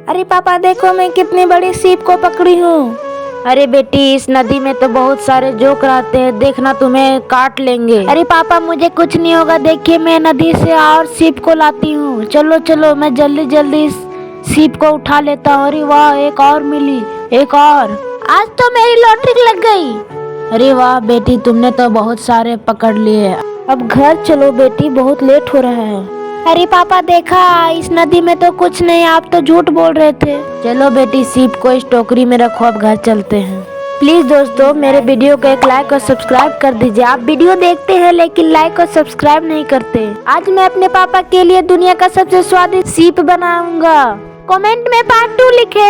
अरे पापा देखो, मैं कितनी बड़ी सीप को पकड़ी हूँ। अरे बेटी, इस नदी में तो बहुत सारे जोक रहते हैं, देखना तुम्हें काट लेंगे। अरे पापा मुझे कुछ नहीं होगा, देखिए मैं नदी से और सीप को लाती हूँ। चलो चलो, मैं जल्दी जल्दी इस सीप को उठा लेता हूँ। अरे वाह, एक और मिली, एक और। आज तो मेरी लॉटरी लग गई। अरे वाह बेटी, तुमने तो बहुत सारे पकड़ लिए। अब घर चलो बेटी, बहुत लेट हो रहा है। अरे पापा देखा, इस नदी में तो कुछ नहीं, आप तो झूठ बोल रहे थे। चलो बेटी, सीप को इस टोकरी में रखो, अब घर चलते हैं। प्लीज दोस्तों, मेरे वीडियो को एक लाइक और सब्सक्राइब कर दीजिए। आप वीडियो देखते हैं लेकिन लाइक और सब्सक्राइब नहीं करते। आज मैं अपने पापा के लिए दुनिया का सबसे स्वादिष्ट सीप बनाऊंगा। कमेंट में पार्ट 2 लिखे।